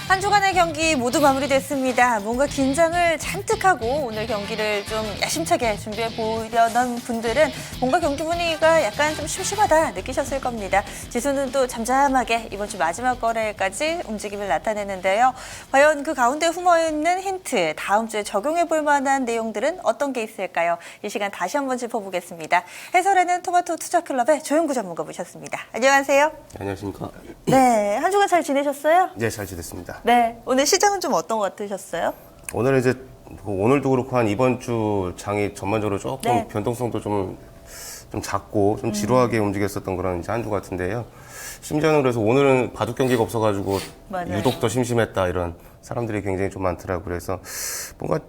한 주간의 경기 모두 마무리됐습니다. 뭔가 긴장을 잔뜩 하고 오늘 경기를 좀 야심차게 준비해 보려던 분들은 뭔가 경기 분위기가 약간 좀 심심하다 느끼셨을 겁니다. 지수는 또 잠잠하게 이번 주 마지막 거래까지 움직임을 나타내는데요. 과연 그 가운데 숨어있는 힌트, 다음 주에 적용해 볼 만한 내용들은 어떤 게 있을까요? 이 시간 다시 한번 짚어보겠습니다. 해설에는 토마토 투자클럽의 조영구 전문가 모셨습니다. 안녕하세요. 안녕하십니까. 네, 한 주간 잘 지내셨어요? 네, 잘 지냈습니다. 네, 오늘 시장은 좀 어떤 것 같으셨어요? 오늘은 이제 오늘도 그렇고 한 이번 주 장이 전반적으로 조금 네. 변동성도 좀 작고 좀 지루하게 움직였었던 그런 이제 한 주 같은데요. 심지어는 그래서 오늘은 바둑 경기가 없어가지고 맞아요. 유독 더 심심했다 이런 사람들이 굉장히 좀 많더라고요. 그래서 뭔가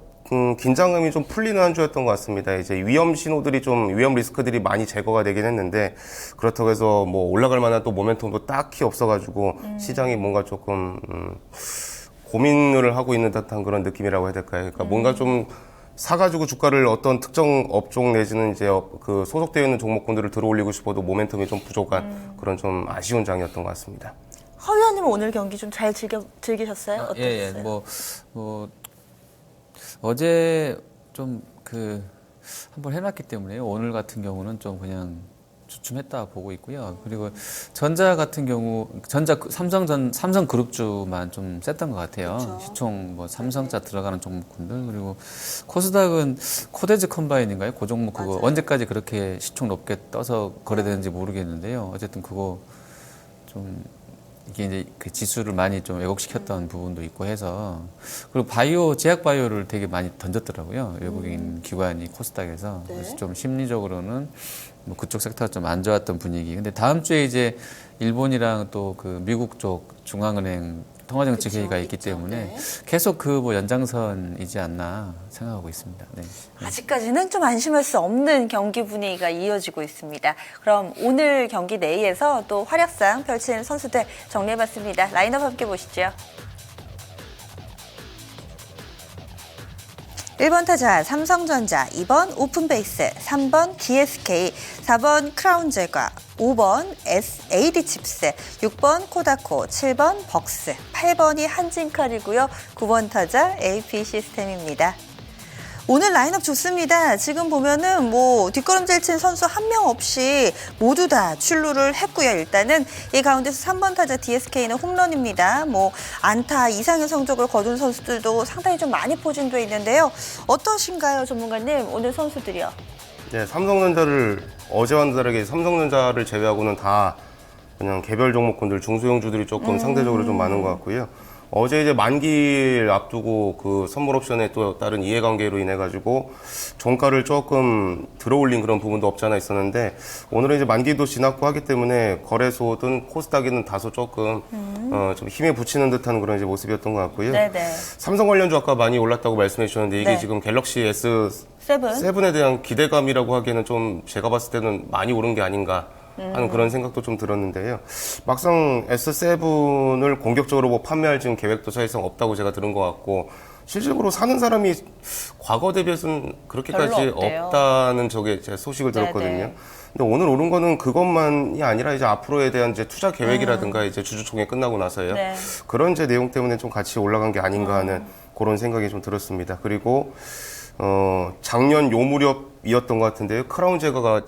긴장감이 좀 풀리는 한 주였던 것 같습니다. 이제 위험 신호들이 위험 리스크들이 많이 제거가 되긴 했는데 그렇다고 해서 뭐 올라갈 만한 또 모멘텀도 딱히 없어가지고 시장이 뭔가 조금 고민을 하고 있는 듯한 그런 느낌이라고 해야 될까요? 그러니까 뭔가 좀 사가지고 주가를 어떤 특정 업종 내지는 이제 그 소속되어 있는 종목군들을 들어올리고 싶어도 모멘텀이 좀 부족한 그런 좀 아쉬운 장이었던 것 같습니다. 허 의원님은 오늘 경기 좀 잘 즐기셨어요? 어떠셨어요? 예. 어제 좀 한번 해놨기 때문에 오늘 같은 경우는 좀 그냥 주춤했다 보고 있고요. 그리고 전자 같은 경우 삼성그룹주만 좀 셌던 것 같아요. 그렇죠. 시총 삼성자 들어가는 종목군들. 그리고 코스닥은 코데즈 컴바인인가요? 그 종목 그거 맞아요. 언제까지 그렇게 시총 높게 떠서 거래되는지 모르겠는데요. 어쨌든 그거 좀 이게 이제 그 지수를 많이 좀 왜곡시켰던 부분도 있고 해서, 그리고 제약 바이오를 되게 많이 던졌더라고요. 외국인 기관이 코스닥에서. 네. 그래서 좀 심리적으로는 뭐 그쪽 섹터가 좀 안 좋았던 분위기. 근데 다음 주에 이제 일본이랑 또 그 미국 쪽 중앙은행 통화정책 회의가 있기 있죠. 때문에 네. 계속 연장선이지 않나 생각하고 있습니다. 네. 아직까지는 좀 안심할 수 없는 경기 분위기가 이어지고 있습니다. 그럼 오늘 경기 내에서 또 활약상 펼치는 선수들 정리해봤습니다. 라인업 함께 보시죠. 1번 타자 삼성전자, 2번 오픈베이스, 3번 DSK, 4번 크라운제과, 5번 SAD칩스, 6번 코다코, 7번 벅스, 8번이 한진칼이고요. 9번 타자 AP시스템입니다. 오늘 라인업 좋습니다. 지금 보면은 뒷걸음질 친 선수 한 명 없이 모두 다 출루를 했고요. 일단은 이 가운데서 3번 타자 DSK는 홈런입니다. 안타 이상의 성적을 거둔 선수들도 상당히 좀 많이 포진돼 있는데요. 어떠신가요, 전문가님? 오늘 선수들이요. 네, 어제와는 다르게 삼성전자를 제외하고는 다 그냥 개별 종목군들 중소형주들이 조금 상대적으로 좀 많은 것 같고요. 어제 이제 만기를 앞두고 그 선물 옵션에 또 다른 이해관계로 인해 가지고 종가를 조금 들어올린 그런 부분도 없지 않아 있었는데, 오늘은 이제 만기도 지났고 하기 때문에 거래소든 코스닥에는 다소 조금 좀 힘에 붙이는 듯한 그런 이제 모습이었던 것 같고요. 네네. 삼성 관련주 아까 많이 올랐다고 말씀해 주셨는데 이게 네. 지금 갤럭시 세븐. S7에 대한 기대감이라고 하기에는 좀 제가 봤을 때는 많이 오른 게 아닌가 하는 그런 생각도 좀 들었는데요. 막상 S7을 공격적으로 판매할 지금 계획도 사실상 없다고 제가 들은 것 같고, 실질적으로 사는 사람이 과거 대비해서는 그렇게까지 별로 없대요. 없다는 제 소식을 들었거든요. 네네. 근데 오늘 오른 거는 그것만이 아니라 이제 앞으로에 대한 이제 투자 계획이라든가 이제 주주총회 끝나고 나서요. 네. 그런 이제 내용 때문에 좀 같이 올라간 게 아닌가 하는 그런 생각이 좀 들었습니다. 그리고 작년 요 무렵이었던 것 같은데요. 크라운 제거가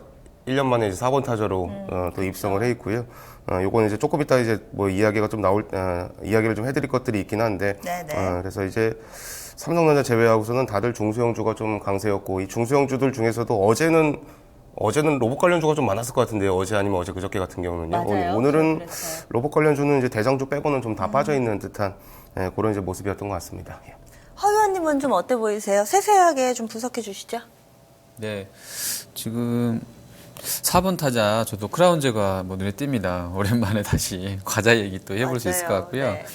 1년 만에 이제 4번 타자로 또 입성을 해 있고요. 요거는 이제 조금 이따 이제 이야기가 좀 이야기를 좀 해드릴 것들이 있긴 한데, 네네. 그래서 이제 삼성전자 제외하고서는 다들 중소형주가 좀 강세였고, 이 중소형주들 중에서도 어제는 로봇 관련주가 좀 많았을 것 같은데요. 어제 아니면 어제 그저께 같은 경우는요. 맞아요. 오늘은 그랬어요. 로봇 관련주는 이제 대장주 빼고는 좀 다 빠져 있는 듯한 그런 이제 모습이었던 것 같습니다. 예. 허 의원님은 좀 어때 보이세요? 세세하게 좀 분석해 주시죠. 네. 지금 4번 타자 저도 크라운제가 눈에 띕니다. 오랜만에 다시 과자 얘기 또 해볼 수 있을 것 맞아요. 같고요. 네.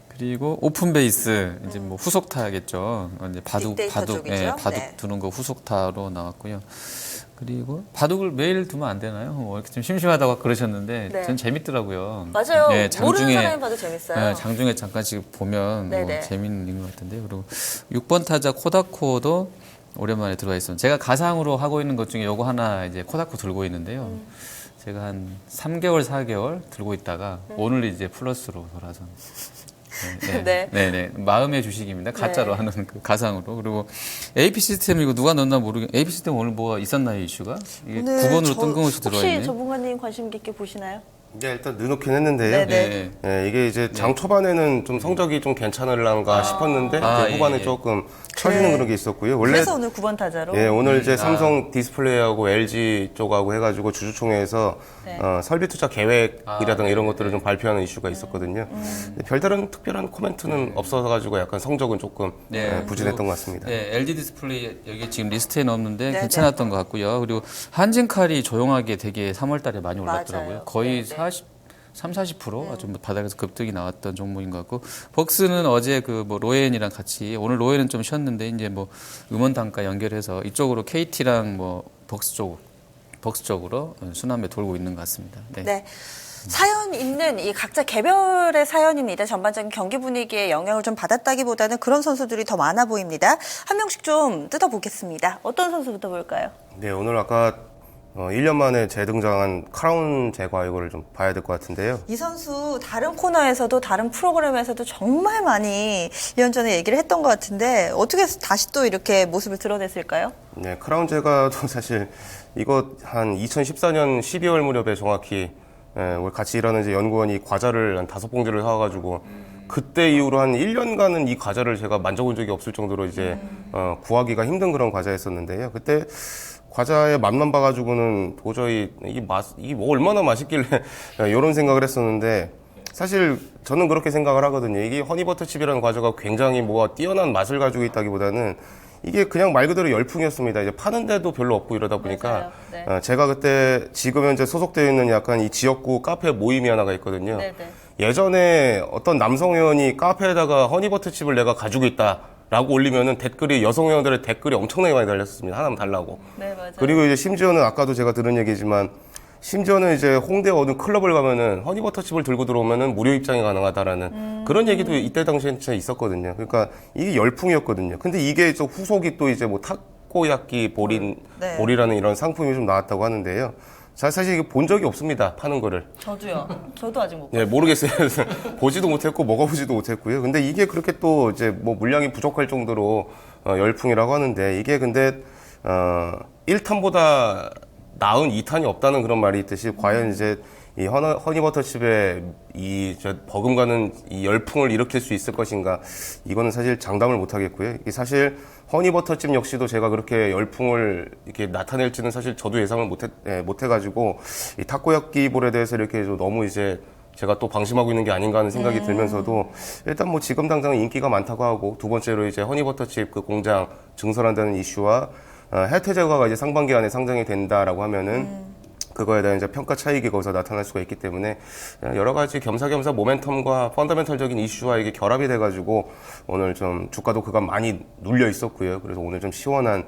그리고 오픈베이스 이제 후속타겠죠. 이제 바둑 빅데이터 쪽이죠. 네. 두는 거 후속타로 나왔고요. 그리고 바둑을 매일 두면 안 되나요? 이렇게 좀 심심하다고 그러셨는데 네. 전 재밌더라고요. 맞아요. 네, 모르는 사람이 봐도 재밌어요. 장중에 잠깐씩 보면 네네. 재밌는 것 같은데요. 그리고 6번 타자 코다코도 오랜만에 들어와 있습니다. 제가 가상으로 하고 있는 것 중에 요거 하나 이제 코다코 들고 있는데요. 제가 한 3개월, 4개월 들고 있다가 오늘 이제 플러스로 돌아선. 네. 네네. 마음의 주식입니다. 가짜로 네. 하는 그 가상으로. 그리고 AP 시스템 이거 누가 넣었나 모르겠. AP 시스템 오늘 뭐가 있었나요 이슈가? 이게 오늘 9번으로 뜬금없이 들어와 있네. 혹시 전문가님 관심 깊게 보시나요? 이게 일단 넣어놓긴 했는데요. 네네. 예, 이게 이제 장 초반에는 좀 성적이 좀 괜찮을란가 싶었는데 이제 후반에 조금 처지는 그런 게 있었고요. 원래 그래서 오늘 9번 타자로. 예, 오늘 이제 삼성 디스플레이하고 LG 쪽하고 해가지고 주주총회에서 네. 설비 투자 계획이라든가 이런 것들을 좀 발표하는 이슈가 있었거든요. 근데 별다른 특별한 코멘트는 없어가지고 약간 성적은 조금 부진했던 것 같습니다. 네, LG 디스플레이 여기 지금 리스트에 넣었는데 네, 괜찮았던 것 같고요. 그리고 한진칼이 조용하게 되게 3월달에 많이 올랐더라고요. 맞아요. 거의 네, 네. 40~40% 좀 바닥에서 급등이 나왔던 종목인 것 같고 벅스는 어제 그 뭐 로엔이랑 같이 오늘 로엔은 좀 쉬었는데 이제 뭐 음원 단가 연결해서 이쪽으로 KT랑 뭐 벅스 쪽으로 순환매 돌고 있는 것 같습니다. 네. 네. 사연 있는 이 각자 개별의 사연입니다. 전반적인 경기 분위기에 영향을 좀 받았다기보다는 그런 선수들이 더 많아 보입니다. 한 명씩 좀 뜯어보겠습니다. 어떤 선수부터 볼까요? 네, 오늘 아까 1년 만에 재등장한 크라운 제과 이거를 좀 봐야 될 것 같은데요. 이 선수 다른 코너에서도 다른 프로그램에서도 정말 많이 1년 전에 얘기를 했던 것 같은데 어떻게 해서 다시 또 이렇게 모습을 드러냈을까요? 네, 크라운 제과도 사실 이거 한 2014년 12월 무렵에 정확히 우리 같이 일하는 이제 연구원이 과자를 한 5봉지를 사와가지고 그때 이후로 한 1년간은 이 과자를 제가 만져본 적이 없을 정도로 이제 구하기가 힘든 그런 과자였었는데요. 그때 과자의 맛만 봐가지고는 도저히 이게 뭐 얼마나 맛있길래 이런 생각을 했었는데 사실 저는 그렇게 생각을 하거든요. 이게 허니버터칩이라는 과자가 굉장히 뭐가 뛰어난 맛을 가지고 있다기보다는 이게 그냥 말 그대로 열풍이었습니다. 이제 파는데도 별로 없고 이러다 보니까 네. 제가 그때 지금 현재 소속되어 있는 약간 이 지역구 카페 모임이 하나가 있거든요. 네네. 예전에 어떤 남성 회원이 카페에다가 허니버터칩을 내가 가지고 있다라고 올리면은 댓글이 여성 회원들의 댓글이 엄청나게 많이 달렸었습니다. 하나만 달라고. 네, 맞아요. 그리고 이제 심지어는 아까도 제가 들은 얘기지만 심지어는 이제 홍대 어느 클럽을 가면은 허니버터칩을 들고 들어오면은 무료 입장이 가능하다라는 그런 얘기도 이때 당시에 진짜 있었거든요. 그러니까 이게 열풍이었거든요. 근데 이게 또 후속이 또 이제 뭐 타코야끼 네. 볼이라는 이런 상품이 좀 나왔다고 하는데요. 사실 이게 본 적이 없습니다. 파는 거를. 저도요. 저도 아직 못 네, 모르겠어요. 보지도 못했고 먹어보지도 못했고요. 근데 이게 그렇게 또 이제 뭐 물량이 부족할 정도로 열풍이라고 하는데 이게 근데 1탄보다 나은 2탄이 없다는 그런 말이 있듯이 과연 이제 이 허니버터칩의 이 버금가는 이 열풍을 일으킬 수 있을 것인가 이거는 사실 장담을 못 하겠고요. 이게 사실 허니버터칩 역시도 제가 그렇게 열풍을 이렇게 나타낼지는 사실 저도 예상을 못 해가지고 이 타코야끼 볼에 대해서 이렇게 좀 너무 이제 제가 또 방심하고 있는 게 아닌가 하는 생각이 들면서도 일단 뭐 지금 당장 인기가 많다고 하고 두 번째로 이제 허니버터칩 그 공장 증설한다는 이슈와 혜태 제과가 이제 상반기 안에 상장이 된다라고 하면은 그거에 대한 이제 평가 차익이 거기서 나타날 수가 있기 때문에 여러 가지 겸사겸사 모멘텀과 펀더멘털적인 이슈와 이게 결합이 돼가지고 오늘 좀 주가도 그간 많이 눌려 있었고요. 그래서 오늘 좀 시원한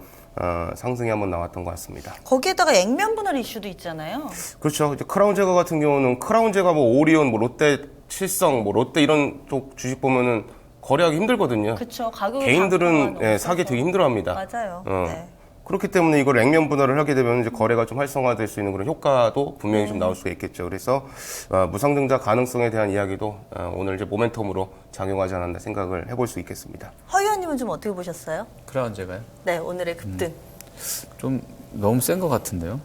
상승이 한번 나왔던 것 같습니다. 거기에다가 액면 분할 이슈도 있잖아요. 그렇죠. 이제 크라운 제과 같은 경우는 크라운 제과 뭐 오리온, 뭐 롯데 칠성, 뭐 롯데 이런 쪽 주식 보면은 거래하기 힘들거든요. 그렇죠. 가격이 개인들은 사기 되게 힘들어합니다. 맞아요. 네. 그렇기 때문에 이걸 액면 분할을 하게 되면 이제 거래가 좀 활성화될 수 있는 그런 효과도 분명히 좀 나올 수가 있겠죠. 그래서 무상증자 가능성에 대한 이야기도 오늘 이제 모멘텀으로 작용하지 않았나 생각을 해볼 수 있겠습니다. 허 의원님은 좀 어떻게 보셨어요? 크라운 제가요? 네, 오늘의 급등. 좀 너무 센 것 같은데요.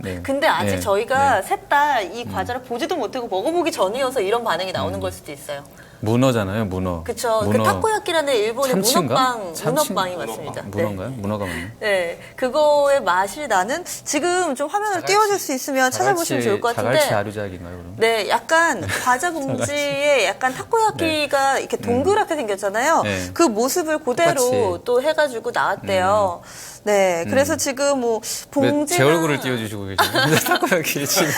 네. 근데 아직 네. 저희가 셋 다 이 과자를 보지도 못하고 먹어보기 전이어서 이런 반응이 나오는 걸 수도 있어요. 문어잖아요, 문어. 그쵸. 그 문어. 타코야끼라는 일본의 참치인가? 문어빵이 맞습니다. 문어인가요? 문어가 맞네. 네, 그거의 맛이 나는 지금 좀 화면을 띄워줄 수 있으면 찾아보시면 좋을 것 같은데. 자갈치 아류작인가요, 그럼? 네, 약간 과자 봉지에 약간 타코야끼가 이렇게 동그랗게 생겼잖아요. 네. 그 모습을 그대로 똑같이. 또 해가지고 나왔대요. 네, 그래서 지금 뭐 봉지 제 얼굴을 띄워주시고 계시네요. 타코야키 지금.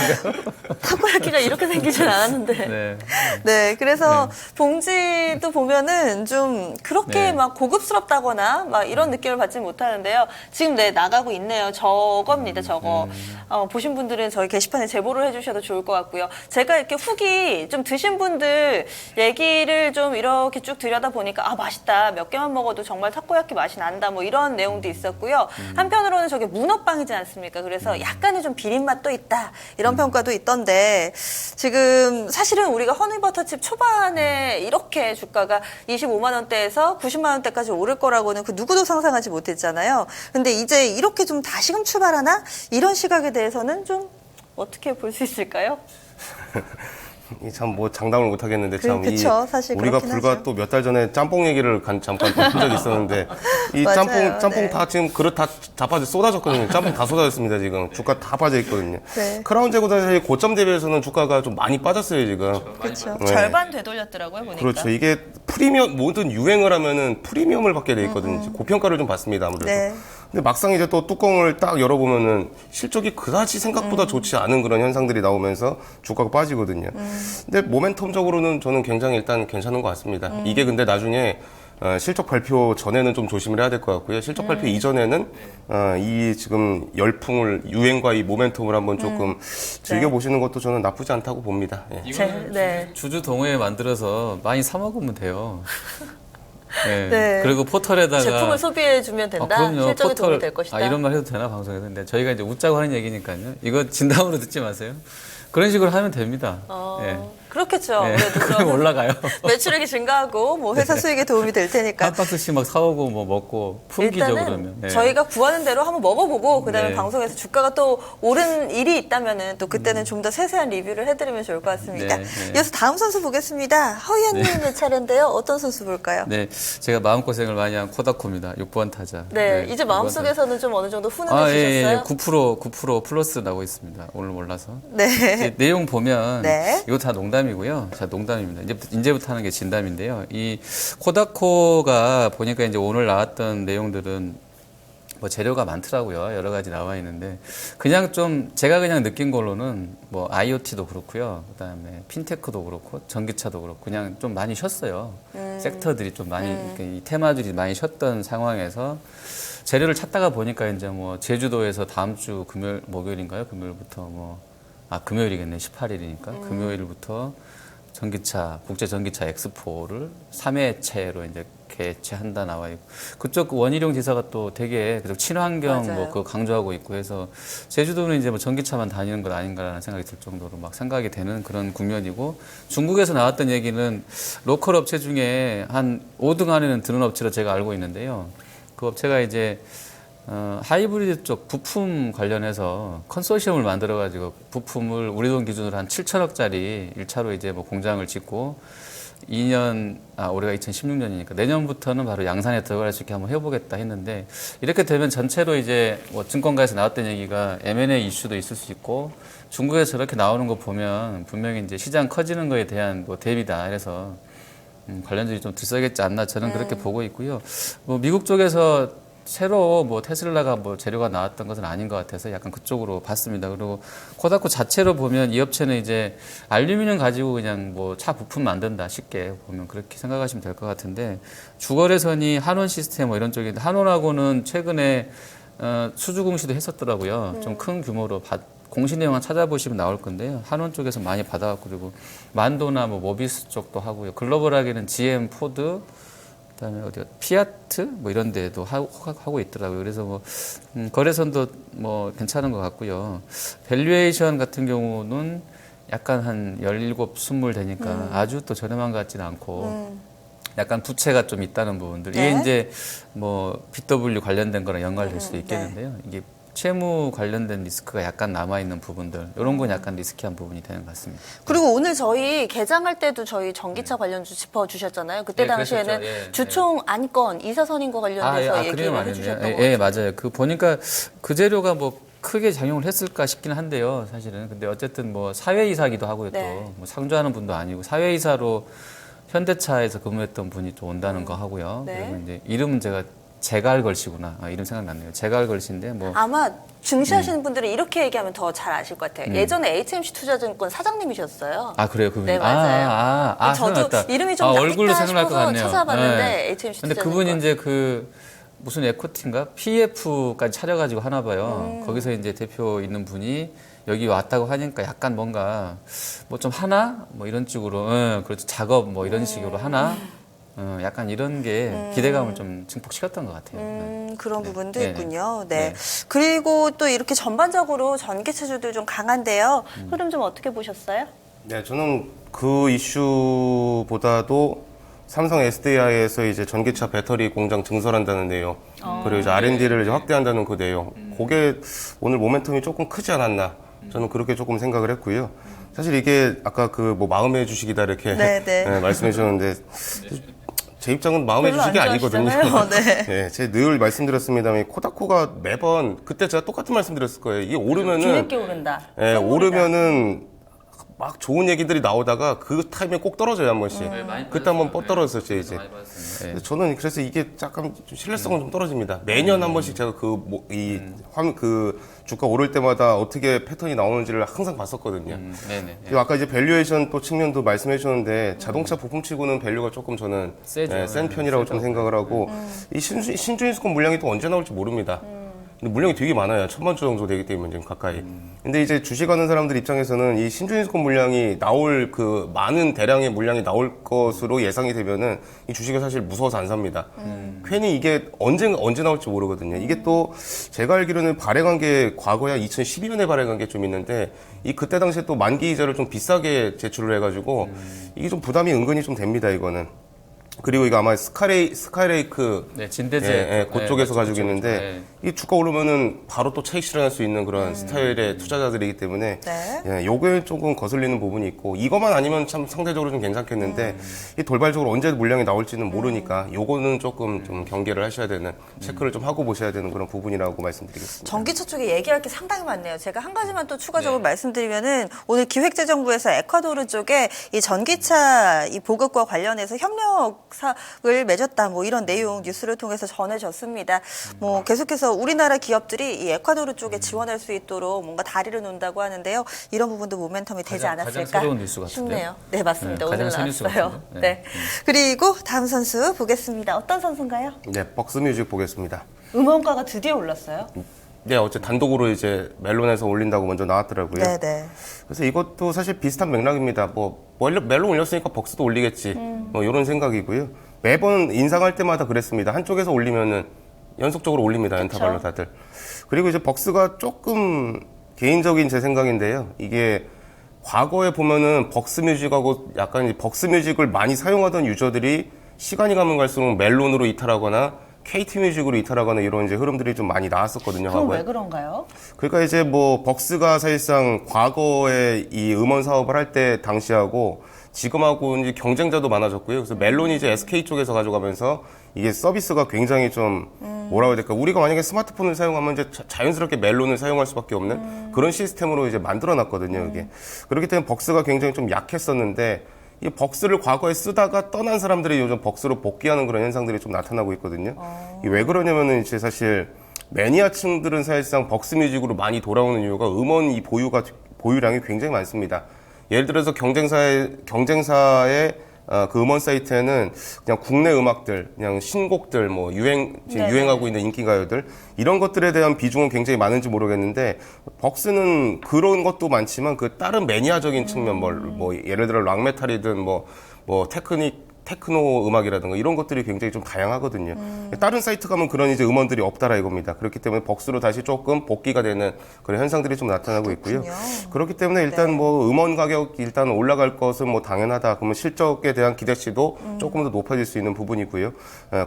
타코야끼가 이렇게 생기진 않았는데. 네. 네, 그래서 봉지도 보면은 좀 그렇게 네. 막 고급스럽다거나 막 이런 느낌을 받지 못하는데요. 지금 네, 나가고 있네요. 저겁니다, 저거. 보신 분들은 저희 게시판에 제보를 해주셔도 좋을 것 같고요. 제가 이렇게 후기 좀 드신 분들 얘기를 좀 이렇게 쭉 들여다 보니까 아, 맛있다. 몇 개만 먹어도 정말 타코야끼 맛이 난다. 뭐 이런 내용도 있었고요. 있고요. 한편으로는 저게 문어빵이지 않습니까? 그래서 약간의 좀 비린 맛도 있다. 이런 평가도 있던데 지금 사실은 우리가 허니버터칩 초반에 이렇게 주가가 25만 원대에서 90만 원대까지 오를 거라고는 그 누구도 상상하지 못했잖아요. 근데 이제 이렇게 좀 다시금 출발하나? 이런 시각에 대해서는 좀 어떻게 볼 수 있을까요? 참 뭐 장담을 못 하겠는데 참 그쵸, 사실 우리가 그렇긴 불과 하죠. 또 몇 달 전에 짬뽕 얘기를 잠깐 한 적이 있었는데 이 맞아요. 짬뽕 네. 다 지금 그릇 다 자빠져 쏟아졌거든요. 짬뽕 다 쏟아졌습니다 지금. 주가 다 빠져 있거든요. 네. 크라운 제고다 사실 고점 대비해서는 주가가 좀 많이 빠졌어요 지금. 그렇죠. 네. 절반 되돌렸더라고요, 보니까. 그렇죠. 이게 프리미엄 모든 유행을 하면은 프리미엄을 받게 돼 있거든요. 고평가를 좀 받습니다 아무래도. 네. 근데 막상 이제 또 뚜껑을 딱 열어보면은 실적이 그다지 생각보다 좋지 않은 그런 현상들이 나오면서 주가가 빠지거든요. 근데 모멘텀적으로는 저는 굉장히 일단 괜찮은 것 같습니다. 이게 근데 나중에 실적 발표 전에는 좀 조심을 해야 될 것 같고요. 실적 발표 이전에는 이 지금 열풍을 유행과 이 모멘텀을 한번 조금 즐겨 보시는 것도 저는 나쁘지 않다고 봅니다. 예. 네. 주주 동호회 만들어서 많이 사 먹으면 돼요. 네. 네. 그리고 포털에다가 제품을 소비해주면 된다. 그럼요. 실적에 포털, 도움이 될 것이다. 이런 말 해도 되나 방송에서. 근데 저희가 이제 웃자고 하는 얘기니까요. 이거 진담으로 듣지 마세요. 그런 식으로 하면 됩니다. 예. 그렇겠죠. 네. 아무래도 그럼 그러면 올라가요. 매출액이 증가하고 뭐 회사 수익에 도움이 될 테니까. 한 박스씩 막 사오고 뭐 먹고 풍기죠 일단은 그러면. 네. 저희가 구하는 대로 한번 먹어보고 그다음에 네. 방송에서 주가가 또 오른 일이 있다면은 또 그때는 좀 더 세세한 리뷰를 해드리면 좋을 것 같습니다. 네, 네. 이어서 다음 선수 보겠습니다. 허희연님의 차례인데요. 어떤 선수 볼까요? 네, 제가 마음고생을 많이 한 코다코입니다. 6번 타자. 네, 이제 6번 마음속에서는 좀 어느 정도 타자. 아, 예, 훈훈해지셨어요? 9% 플러스 나고 있습니다. 오늘 몰라서. 네. 이제 내용 보면 네. 이거 다 농담이고요. 자, 농담입니다. 이제부터 하는 게 진담인데요. 이 코다코가 보니까 이제 오늘 나왔던 내용들은 뭐 재료가 많더라고요. 여러 가지 나와 있는데 그냥 좀 제가 그냥 느낀 걸로는 뭐 IoT도 그렇고요. 그다음에 핀테크도 그렇고 전기차도 그렇고 그냥 좀 많이 쉬었어요. 섹터들이 좀 많이 이 테마들이 많이 쉬었던 상황에서 재료를 찾다가 보니까 이제 뭐 제주도에서 다음 주 목요일인가요? 금요일부터 금요일이겠네. 18일이니까 금요일부터 국제 전기차 엑스포를 3회체로 이제 개최한다 나와 있고 그쪽 원희룡 지사가 또 되게 계속 친환경 맞아요. 뭐 그거 강조하고 있고 해서 제주도는 이제 뭐 전기차만 다니는 것 아닌가라는 생각이 들 정도로 막 생각이 되는 그런 국면이고 중국에서 나왔던 얘기는 로컬 업체 중에 한 5등 안에는 드는 업체로 제가 알고 있는데요. 그 업체가 이제 하이브리드 쪽 부품 관련해서 컨소시엄을 만들어가지고 부품을 우리 돈 기준으로 한 7천억짜리 1차로 이제 뭐 공장을 짓고 올해가 2016년이니까 내년부터는 바로 양산에 들어갈 수 있게 한번 해보겠다 했는데 이렇게 되면 전체로 이제 뭐 증권가에서 나왔던 얘기가 M&A 이슈도 있을 수 있고 중국에서 저렇게 나오는 거 보면 분명히 이제 시장 커지는 거에 대한 뭐 대비다. 그래서 관련주들이 좀 들썩였지 않나 저는 그렇게 보고 있고요. 뭐 미국 쪽에서 새로 뭐 테슬라가 뭐 재료가 나왔던 것은 아닌 것 같아서 약간 그쪽으로 봤습니다. 그리고 코다코 자체로 보면 이 업체는 이제 알루미늄 가지고 그냥 뭐 차 부품 만든다 쉽게 보면 그렇게 생각하시면 될 것 같은데 주거래선이 한원 시스템 뭐 이런 쪽인데 한원하고는 최근에 수주 공시도 했었더라고요. 좀 큰 규모로 공시 내용만 찾아보시면 나올 건데요. 한원 쪽에서 많이 받아갖고 그리고 만도나 뭐 모비스 쪽도 하고요. 글로벌하게는 GM, 포드 그다음에 어디가 피아트 뭐 이런 데도 하고 있더라고요. 그래서 뭐 거래선도 뭐 괜찮은 것 같고요. 밸류에이션 같은 경우는 약간 한 17, 20 되니까 아주 또 저렴한 것 같지는 않고 약간 부채가 좀 있다는 부분들. 네. 이게 이제 뭐 BW 관련된 거랑 연관될 수도 있겠는데요. 이게 채무 관련된 리스크가 약간 남아있는 부분들 이런 건 약간 리스키한 부분이 되는 것 같습니다. 그리고 오늘 저희 개장할 때도 저희 전기차 관련주 짚어주셨잖아요. 그때 네, 당시에는 그랬었죠. 예, 주총 안건, 이사선임과 관련돼서 얘기를 해주셨던 거죠. 예, 맞아요. 그 보니까 그 재료가 뭐 크게 작용을 했을까 싶기는 한데요, 사실은. 근데 어쨌든 뭐 사회이사기도 하고요, 네. 또. 뭐 상주하는 분도 아니고 사회이사로 현대차에서 근무했던 분이 또 온다는 거 하고요. 네. 그리고 이제 이름은 제가 제갈걸씨구나. 이름 생각났네요. 제갈걸씨인데 뭐. 아마 증시하시는 분들이 이렇게 얘기하면 더 잘 아실 것 같아요. 예전에 HMC 투자증권 사장님이셨어요. 아, 그래요? 그분이? 네, 맞아요. 저도 생각났다. 이름이 좀 얼굴로 낯익다 생각날 것 싶어서 같네요. 찾아봤는데 네. HMC 근데 투자증권. 그분이 이제 무슨 에코티인가? PF까지 차려가지고 하나 봐요. 거기서 이제 대표 있는 분이 여기 왔다고 하니까 약간 뭔가 뭐 좀 하나? 뭐 이런 식으로, 그렇죠. 작업 뭐 이런 식으로 하나? 약간 이런 게 기대감을 좀 증폭시켰던 것 같아요. 그런 부분도 네. 있군요. 네. 네. 그리고 또 이렇게 전반적으로 전기차주들 좀 강한데요. 흐름 좀 어떻게 보셨어요? 네, 저는 그 이슈보다도 삼성 SDI에서 이제 전기차 배터리 공장 증설한다는 내용, 그리고 이제 R&D를 이제 확대한다는 그 내용, 그게 오늘 모멘텀이 조금 크지 않았나, 저는 그렇게 조금 생각을 했고요. 사실 이게 아까 그 뭐 마음의 주식이다 이렇게 네, 네. 네, 말씀해 주셨는데 제 입장은 마음의 별로 주식이 안 아니거든요. 좋아하시잖아요. 네. 네, 제가 늘 말씀드렸습니다만 코다코가 매번 그때 제가 똑같은 말씀드렸을 거예요. 이게 오르면은 뒤늦게 오른다. 예, 썩 오른다. 오르면은 막 좋은 얘기들이 나오다가 그 타임에 꼭 떨어져요, 한 번씩. 그때 한번 뻗 떨어졌었죠, 이제. 네. 저는 그래서 이게 약간 좀 신뢰성은 좀 떨어집니다. 매년 한 번씩 제가 그 주가 오를 때마다 어떻게 패턴이 나오는지를 항상 봤었거든요. 네네. 그리고 아까 이제 밸류에이션 또 측면도 말씀해 주셨는데 자동차 부품치고는 밸류가 조금 저는 세죠. 센 편이라고 좀 생각을 하고 이 신주인수권 물량이 또 언제 나올지 모릅니다. 근데 물량이 되게 많아요. 1000만 주 정도 되기 때문에 지금 가까이. 근데 이제 주식하는 사람들 입장에서는 이 신주인수권 물량이 나올 그 많은 대량의 물량이 나올 것으로 예상이 되면은 이 주식은 사실 무서워서 안 삽니다. 괜히 이게 언제 나올지 모르거든요. 이게 또 제가 알기로는 발행한 게 과거에 한 2012년에 발행한 게 좀 있는데 그때 당시에 또 만기 이자를 좀 비싸게 제출을 해가지고 이게 좀 부담이 은근히 좀 됩니다, 이거는. 그리고 이거 아마 스카이레이크 네, 진대제 그쪽에서 네, 가지고 있는데 이 주가 오르면은 바로 또 차익 실현할 수 있는 그런 스타일의 투자자들이기 때문에 네. 요거에 조금 거슬리는 부분이 있고 이것만 아니면 참 상대적으로 좀 괜찮겠는데 이 돌발적으로 언제 물량이 나올지는 모르니까 요거는 조금 좀 경계를 하셔야 되는 체크를 좀 하고 보셔야 되는 그런 부분이라고 말씀드리겠습니다. 전기차 쪽에 얘기할 게 상당히 많네요. 제가 한 가지만 또 추가적으로 말씀드리면은 오늘 기획재정부에서 에콰도르 쪽에 이 전기차 이 보급과 관련해서 협력 사업을 맺었다 뭐 이런 내용 뉴스를 통해서 전해졌습니다. 뭐 계속해서 우리나라 기업들이 이 에콰도르 쪽에 지원할 수 있도록 뭔가 다리를 놓는다고 하는데요. 이런 부분도 모멘텀이 되지 가장 않았을까 새로운 뉴스 같은데요? 싶네요. 네, 맞습니다. 네, 오늘 가장 새 뉴스 나왔어요. 같은데. 네. 네. 그리고 다음 선수 보겠습니다. 어떤 선수인가요? 네, 벅스뮤직 보겠습니다. 음원가가 드디어 올랐어요. 네, 어제 단독으로 이제 멜론에서 올린다고 먼저 나왔더라고요. 네, 네. 그래서 이것도 사실 비슷한 맥락입니다. 멜론 올렸으니까 벅스도 올리겠지. 뭐 이런 생각이고요. 매번 인상할 때마다 그랬습니다. 한쪽에서 올리면은 연속적으로 올립니다. 연타발로 다들. 그리고 이제 벅스가 조금 개인적인 제 생각인데요. 이게 과거에 보면은 벅스뮤직하고 약간 이제 벅스뮤직을 많이 사용하던 유저들이 시간이 가면 갈수록 멜론으로 이탈하거나 KT뮤직으로 이탈하거나 이런 이제 흐름들이 좀 많이 나왔었거든요. 그럼 과거에. 왜 그런가요? 그러니까 이제 뭐 벅스가 사실상 과거에 이 음원 사업을 할 때 당시하고 지금하고 이제 경쟁자도 많아졌고요. 그래서 멜론이 이제 SK 쪽에서 가져가면서 이게 서비스가 굉장히 좀 뭐라고 해야 될까? 우리가 만약에 스마트폰을 사용하면 이제 자연스럽게 멜론을 사용할 수밖에 없는 그런 시스템으로 이제 만들어놨거든요. 이게 그렇기 때문에 벅스가 굉장히 좀 약했었는데. 이 벅스를 과거에 쓰다가 떠난 사람들이 요즘 벅스로 복귀하는 그런 현상들이 좀 나타나고 있거든요. 이게 왜 그러냐면은 이제 사실 매니아층들은 사실상 벅스 뮤직으로 많이 돌아오는 이유가 음원 이 보유량이 굉장히 많습니다. 예를 들어서 경쟁사의 그 음원 사이트에는 그냥 국내 음악들, 그냥 신곡들, 뭐 지금 유행하고 있는 인기가요들 이런 것들에 대한 비중은 굉장히 많은지 모르겠는데 벅스는 그런 것도 많지만 그 다른 매니아적인 측면, 뭐 예를 들어 락메탈이든 뭐 테크노 음악이라든가 이런 것들이 굉장히 좀 다양하거든요. 다른 사이트 가면 그런 이제 음원들이 없다라 이겁니다. 그렇기 때문에 벅스로 다시 조금 복귀가 되는 그런 현상들이 좀 나타나고 있고요. 그렇기 때문에 일단 뭐 음원 가격 일단 올라갈 것은 뭐 당연하다. 그러면 실적에 대한 기대치도 조금 더 높아질 수 있는 부분이고요.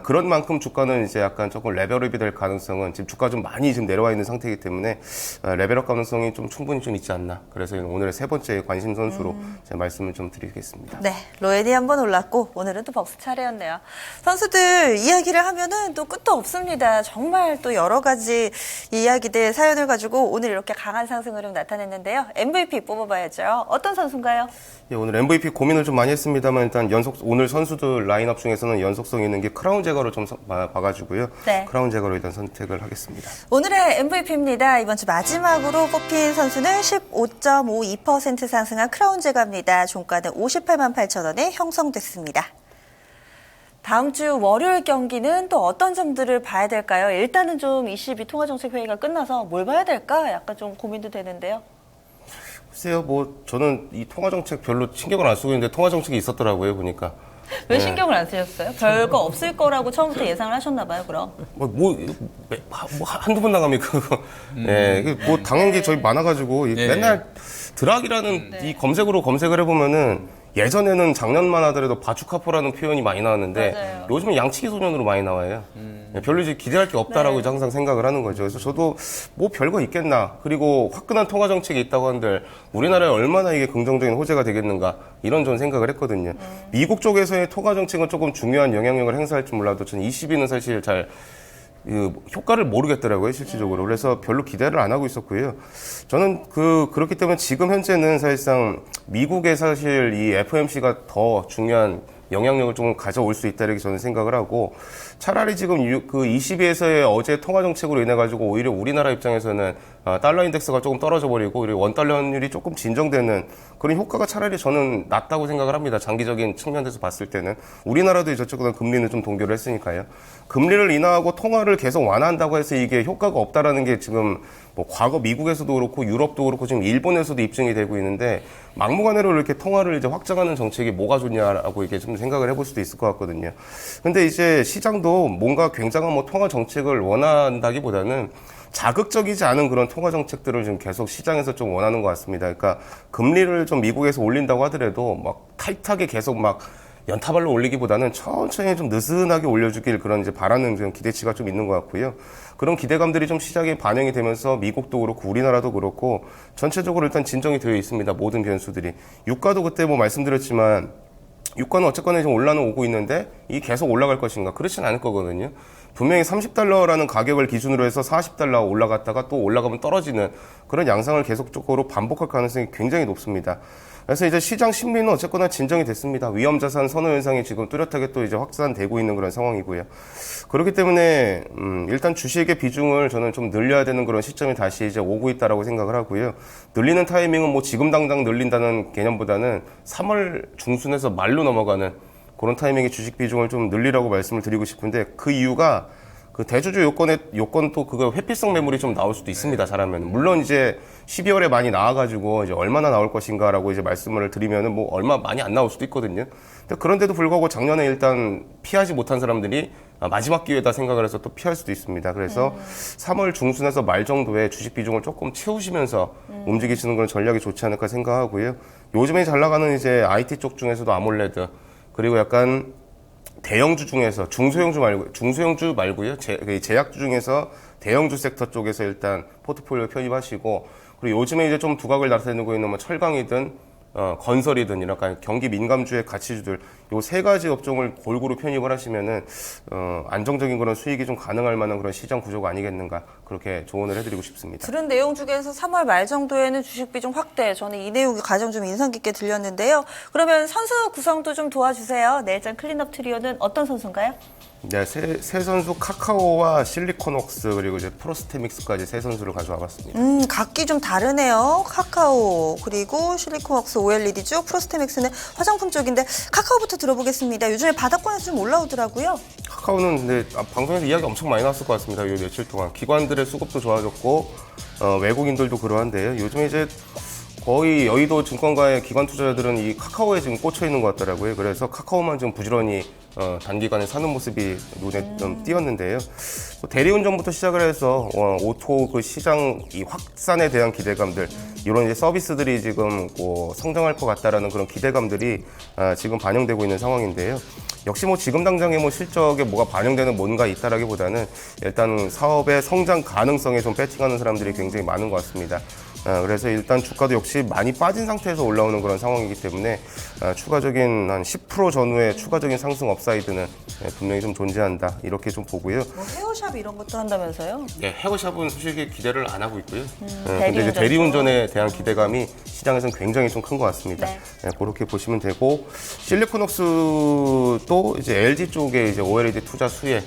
그런 만큼 주가는 이제 약간 조금 레벨업이 될 가능성은 지금 주가 좀 많이 지금 내려와 있는 상태이기 때문에 레벨업 가능성이 좀 충분히 좀 있지 않나. 그래서 오늘의 세 번째 관심 선수로 제가 말씀을 좀 드리겠습니다. 네, 로엔이 한번 올랐고 오늘은 또 벅스 차례였네요. 선수들 이야기를 하면은 또 끝도 없습니다. 정말 또 여러 가지 이야기들 사연을 가지고 오늘 이렇게 강한 상승 흐름 나타냈는데요. MVP 뽑아봐야죠. 어떤 선수인가요? 예, 오늘 MVP 고민을 좀 많이 했습니다만 일단 오늘 선수들 라인업 중에서는 연속성 있는 게 크라운 제거를 좀 봐가지고요. 네. 크라운 제거로 일단 선택을 하겠습니다. 오늘의 MVP입니다. 이번 주 마지막으로 뽑힌 선수는 15.52% 상승한 크라운 제거입니다. 종가는 58만 8천 원에 형성됐습니다. 다음 주 월요일 경기는 또 어떤 점들을 봐야 될까요? 일단은 좀 22 통화정책회의가 끝나서 뭘 봐야 될까? 약간 좀 고민도 되는데요. 글쎄요, 뭐 저는 이 통화정책 별로 신경을 안 쓰고 있는데 통화정책이 있었더라고요, 보니까. 왜 신경을 안 쓰셨어요? 별거 없을 거라고 처음부터 예상을 하셨나 봐요, 그럼. 한두 번 나가면 그거. 예, 뭐 당연히 저희 많아가지고 맨날 드락이라는 이 검색으로 검색을 해보면은 예전에는 작년만 하더라도 바추카포라는 표현이 많이 나왔는데 맞아요. 요즘은 양치기 소년으로 많이 나와요. 별로 이제 기대할 게 없다라고 이제 항상 생각을 하는 거죠. 그래서 저도 뭐 별거 있겠나. 그리고 화끈한 통화 정책이 있다고 한들 우리나라에 얼마나 이게 긍정적인 호재가 되겠는가 이런 전 생각을 했거든요. 미국 쪽에서의 통화 정책은 조금 중요한 영향력을 행사할지 몰라도 저는 20위는 사실 잘 효과를 모르겠더라고요, 실질적으로. 그래서 별로 기대를 안 하고 있었고요. 저는 그렇기 때문에 지금 현재는 사실상 미국에 사실 이 FOMC가 더 중요한 영향력을 좀 가져올 수 있다 이렇게 저는 생각을 하고 차라리 지금 그 20위에서의 어제 통화 정책으로 인해 가지고 오히려 우리나라 입장에서는 달러 인덱스가 조금 떨어져 버리고 오히려 원달러 환율이 조금 진정되는 그런 효과가 차라리 저는 낫다고 생각을 합니다. 장기적인 측면에서 봤을 때는 우리나라도 저쪽보다 금리는 좀 동결을 했으니까요. 금리를 인하하고 통화를 계속 완화한다고 해서 이게 효과가 없다라는 게 지금 뭐 과거 미국에서도 그렇고 유럽도 그렇고 지금 일본에서도 입증이 되고 있는데 막무가내로 이렇게 통화를 이제 확장하는 정책이 뭐가 좋냐라고 이게 좀 생각을 해볼 수도 있을 것 같거든요. 근데 이제 시장도 뭔가 굉장한 뭐 통화 정책을 원한다기보다는 자극적이지 않은 그런 통화 정책들을 지금 계속 시장에서 좀 원하는 것 같습니다. 그러니까 금리를 좀 미국에서 올린다고 하더라도 막 타이트하게 계속 막 연타발로 올리기보다는 천천히 좀 느슨하게 올려주길 그런 이제 바라는 좀 기대치가 좀 있는 것 같고요. 그런 기대감들이 좀 시장에 반영이 되면서 미국도 그렇고 우리나라도 그렇고 전체적으로 일단 진정이 되어 있습니다. 모든 변수들이. 유가도 그때 뭐 말씀드렸지만 유가는 어쨌거나 지금 올라오고 있는데 이 계속 올라갈 것인가? 그렇진 않을 거거든요. 분명히 $30라는 가격을 기준으로 해서 $40 올라갔다가 또 올라가면 떨어지는 그런 양상을 계속적으로 반복할 가능성이 굉장히 높습니다. 그래서 이제 시장 심리는 어쨌거나 진정이 됐습니다. 위험자산 선호 현상이 지금 뚜렷하게 또 이제 확산되고 있는 그런 상황이고요. 그렇기 때문에 일단 주식의 비중을 저는 좀 늘려야 되는 그런 시점이 다시 이제 오고 있다라고 생각을 하고요. 늘리는 타이밍은 뭐 지금 당장 늘린다는 개념보다는 3월 중순에서 말로 넘어가는 그런 타이밍에 주식 비중을 좀 늘리라고 말씀을 드리고 싶은데 그 이유가 그 대주주 요건 또 그거 회피성 매물이 좀 나올 수도 있습니다. 잘하면. 물론 이제 12월에 많이 나와가지고 이제 얼마나 나올 것인가라고 이제 말씀을 드리면은 뭐 얼마 많이 안 나올 수도 있거든요. 근데 그런데도 불구하고 작년에 일단 피하지 못한 사람들이 마지막 기회다 생각을 해서 또 피할 수도 있습니다. 그래서 3월 중순에서 말 정도에 주식 비중을 조금 채우시면서 움직이시는 그런 전략이 좋지 않을까 생각하고요. 요즘에 잘 나가는 이제 IT 쪽 중에서도 아몰레드 그리고 약간 대형주 중에서 중소형주 말고요. 제약주 중에서 대형주 섹터 쪽에서 일단 포트폴리오 편입하시고 그리고 요즘에 이제 좀 두각을 나타내고 있는 뭐 철강이든 건설이든 이런 경기 민감주의 가치주들 요 세 가지 업종을 골고루 편입을 하시면은 안정적인 그런 수익이 좀 가능할 만한 그런 시장 구조가 아니겠는가 그렇게 조언을 해드리고 싶습니다. 들은 내용 중에서 3월 말 정도에는 주식 비중 확대. 저는 이 내용이 가장 좀 인상 깊게 들렸는데요. 그러면 선수 구성도 좀 도와주세요. 내일장 클린업 트리오는 어떤 선수인가요? 네, 세 선수 카카오와 실리콘웍스 그리고 이제 프로스테믹스까지 세 선수를 가져와 봤습니다. 각기 좀 다르네요. 카카오 그리고 실리콘웍스 OLED 쪽, 프로스테믹스는 화장품 쪽인데 카카오부터 들어보겠습니다. 요즘에 바닥권에서 좀 올라오더라고요. 카카오는 근데 방송에서 이야기 엄청 많이 나왔을 것 같습니다. 요 며칠 동안 기관들의 수급도 좋아졌고 외국인들도 그러한데요. 요즘에 이제 거의 여의도 증권가의 기관 투자자들은 이 카카오에 지금 꽂혀 있는 것 같더라고요. 그래서 카카오만 좀 부지런히 단기간에 사는 모습이 눈에 좀 띄었는데요. 대리운전부터 시작을 해서 오토 그 시장 이 확산에 대한 기대감들 이런 이제 서비스들이 지금 성장할 것 같다라는 그런 기대감들이 지금 반영되고 있는 상황인데요. 역시 뭐 지금 당장에 뭐 실적에 뭐가 반영되는 뭔가 있다라기보다는 일단 사업의 성장 가능성에 좀 배팅하는 사람들이 굉장히 많은 것 같습니다. 그래서 일단 주가도 역시 많이 빠진 상태에서 올라오는 그런 상황이기 때문에 추가적인 한 10% 전후의 추가적인 상승 업사이드는 분명히 좀 존재한다 이렇게 좀 보고요. 뭐 헤어샵 이런 것도 한다면서요? 네, 헤어샵은 솔직히 기대를 안 하고 있고요. 근데 이제 대리운전에 대한 기대감이 시장에서는 굉장히 좀 큰 것 같습니다. 네. 그렇게 보시면 되고 실리콘웍스도 이제 LG 쪽에 이제 OLED 투자 수혜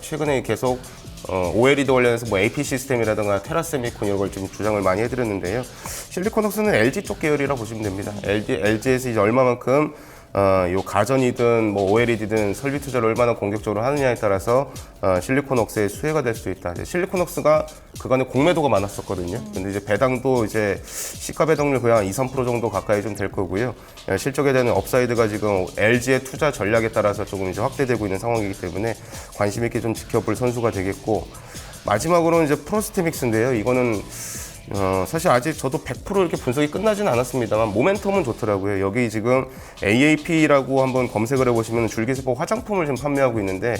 최근에 계속 OLED 관련해서 뭐 AP 시스템이라든가 테라세미콘 이런 걸 좀 주장을 많이 해드렸는데요. 실리콘웍스는 LG 쪽 계열이라 보시면 됩니다. LG에서 이제 얼마만큼 요 가전이든 뭐 OLED든 설비 투자를 얼마나 공격적으로 하느냐에 따라서 실리콘웍스의 수혜가 될 수 있다. 실리콘웍스가 그간에 공매도가 많았었거든요. 근데 이제 배당도 이제 시가 배당률 거의 한 2, 3% 정도 가까이 좀 될 거고요. 실적에 대한 업사이드가 지금 LG의 투자 전략에 따라서 조금 이제 확대되고 있는 상황이기 때문에 관심 있게 좀 지켜볼 선수가 되겠고, 마지막으로는 이제 프로스테믹스인데요. 이거는 사실 아직 저도 100% 이렇게 분석이 끝나지는 않았습니다만 모멘텀은 좋더라고요. 여기 지금 AAP라고 한번 검색을 해보시면 줄기세포 화장품을 지금 판매하고 있는데,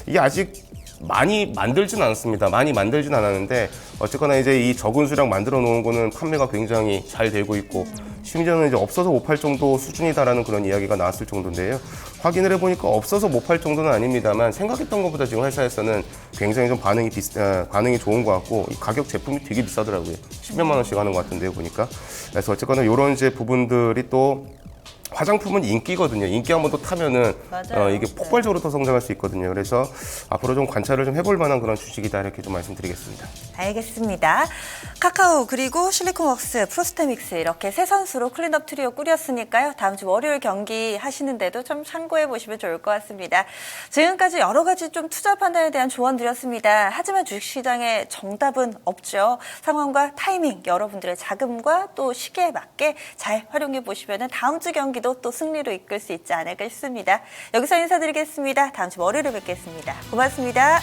이게 아직 많이 만들진 않았습니다. 많이 만들진 않았는데 어쨌거나 이제 이 적은 수량 만들어 놓은 거는 판매가 굉장히 잘 되고 있고, 심지어는 이제 없어서 못 팔 정도 수준이다라는 그런 이야기가 나왔을 정도인데요. 확인을 해보니까 없어서 못 팔 정도는 아닙니다만 생각했던 것보다 지금 회사에서는 굉장히 좀 반응이 좋은 것 같고, 이 가격 제품이 되게 비싸더라고요. 10몇만 원씩 하는 것 같은데요, 보니까. 그래서 어쨌거나 이런 이제 부분들이 또 화장품은 인기거든요. 인기 한번 또 타면은 이게 폭발적으로 더 성장할 수 있거든요. 그래서 앞으로 좀 관찰을 좀 해볼 만한 그런 주식이다, 이렇게 좀 말씀드리겠습니다. 알겠습니다. 카카오 그리고 실리콘웍스, 프로스테믹스 이렇게 세 선수로 클린업 트리오 꾸렸으니까요. 다음 주 월요일 경기 하시는데도 좀 참고해 보시면 좋을 것 같습니다. 지금까지 여러 가지 좀 투자 판단에 대한 조언 드렸습니다. 하지만 주식시장에 정답은 없죠. 상황과 타이밍, 여러분들의 자금과 또 시기에 맞게 잘 활용해 보시면 다음 주 경기도 또 승리로 이끌 수 있지 않을까 싶습니다. 여기서 인사드리겠습니다. 다음 주 월요일에 뵙겠습니다. 고맙습니다.